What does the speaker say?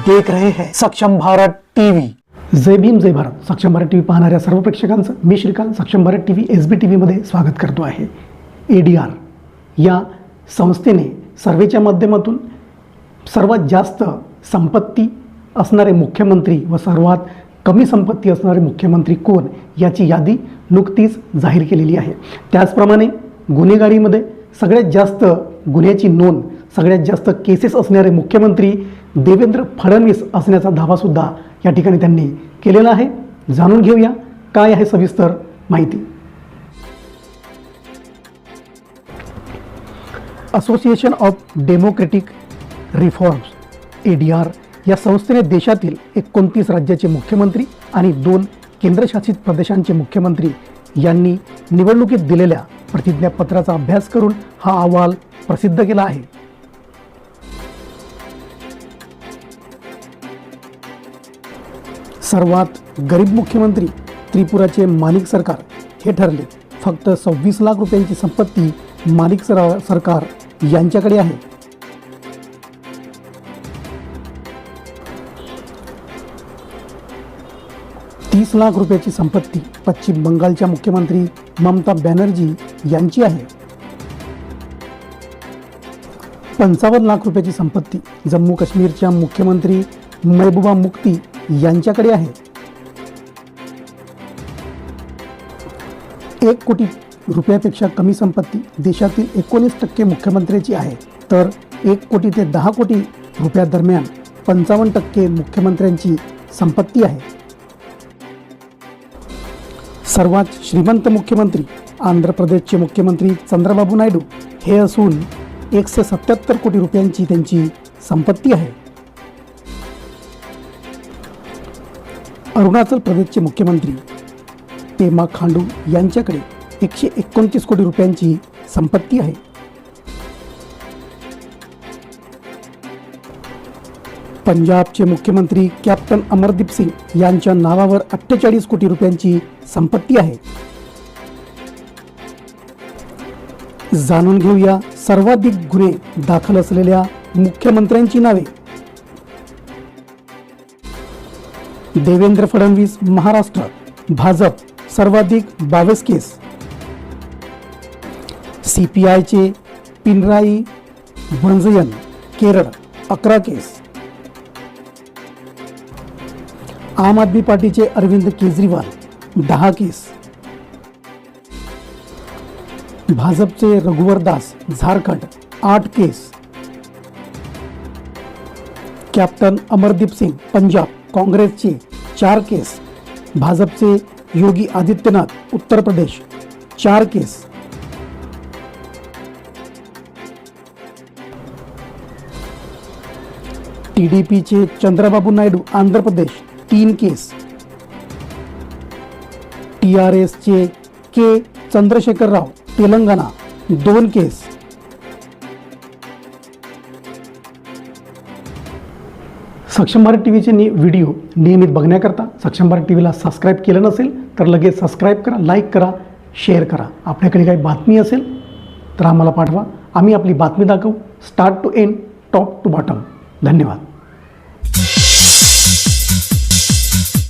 देख रहे हैं सक्षम भारत टीव्ही। जय भीम जय भारत। सक्षम भारत टीव्ही पाहणाऱ्या सर्व प्रेक्षकांचं मी श्रीकांत सक्षम भारत टीव्ही एसबी टीव्हीमध्ये स्वागत करतो आहे। ADR या संस्थेने सर्वेच्या माध्यमातून सर्वात जास्त संपत्ती असणारे मुख्यमंत्री व सर्वात कमी संपत्ती असणारे मुख्यमंत्री कोण याची यादी नुकतीच जाहीर केलेली आहे। त्याचप्रमाणे गुन्हेगारीमध्ये सगळ्यात जास्त गुन्ह्याची नोंद, सगळ्यात जास्त केसेस असणारे मुख्यमंत्री देवेंद्र फडणवीस असण्याचा दावासुद्धा या ठिकाणी त्यांनी केलेला आहे। जाणून घेऊया काय आहे सविस्तर माहिती। Association of democratic reforms ADR या संस्थेने देशातील 29 राज्याचे मुख्यमंत्री आणि 2 केंद्रशासित प्रदेशांचे मुख्यमंत्री यांनी निवडणुकीत दिलेल्या प्रतिज्ञापत्राचा अभ्यास करून हा अहवाल प्रसिद्ध केला आहे। सर्वात गरीब मुख्यमंत्री त्रिपुराचे माणिक सरकार हे ठरले। फक्त 26 लाख रुपयांची संपत्ती माणिक सरकार यांच्याकडे आहे। ₹30 लाख रुपयाची संपत्ती पश्चिम बंगालच्या मुख्यमंत्री ममता बॅनर्जी यांची आहे। 55 लाख रुपयाची संपत्ती जम्मू काश्मीरच्या मुख्यमंत्री महबूबा मुफ्ती यांच्याकडे आहे। 1 कोटी रुपयापेक्षा कमी संपत्ती देशातील 19% मुख्यमंत्र्यांची आहे, तर 1 कोटी ते 10 कोटी रुपयादरम्यान 55% मुख्यमंत्र्यांची संपत्ती आहे। सर्वात श्रीमंत मुख्यमंत्री आंध्र प्रदेशचे मुख्यमंत्री चंद्रबाबू नायडू हे असून 177 कोटी रुपयांची त्यांची संपत्ती आहे। अरुणाचल प्रदेशचे मुख्यमंत्री पेमा खांडू यांच्याकडे 129 कोटी रुपयांची संपत्ती आहे। पंजाबचे मुख्यमंत्री कॅप्टन अमरदीप सिंग यांच्या नावावर 48 कोटी रुपयांची संपत्ती आहे। जाणून घेऊया सर्वाधिक गुन्हे दाखल असलेल्या मुख्यमंत्र्यांची नावे। देवेंद्र फडणवीस महाराष्ट्र भाजप सर्वाधिक 22 केस। CPIचे पिनराई विजयन केरळ 11 केस। आम आदमी पार्टीचे अरविंद केजरीवाल 10 केस। भाजपचे रघुवर दास झारखंड 8 केस। कॅप्टन अमरदीप सिंग पंजाब काँग्रेसचे 4 केस। भाजपचे योगी आदित्यनाथ उत्तर प्रदेश 4 केस। TDPचे चंद्रबाबू नायडू आंध्र प्रदेश 3 केस। TRSचे के चंद्रशेखर राव तेलंगणा 2 केस। सक्षम भारत टीव्हीचे व्हिडिओ नियमित बघण्याकरता सक्षम भारत टीव्हीला सबस्क्राईब केलं नसेल तर लगेच सबस्क्राईब करा, लाईक करा, शेअर करा। आपल्याकडे काही बातमी असेल तर आम्हाला पाठवा, आम्ही आपली बातमी दाखवू start to end, top to bottom. धन्यवाद।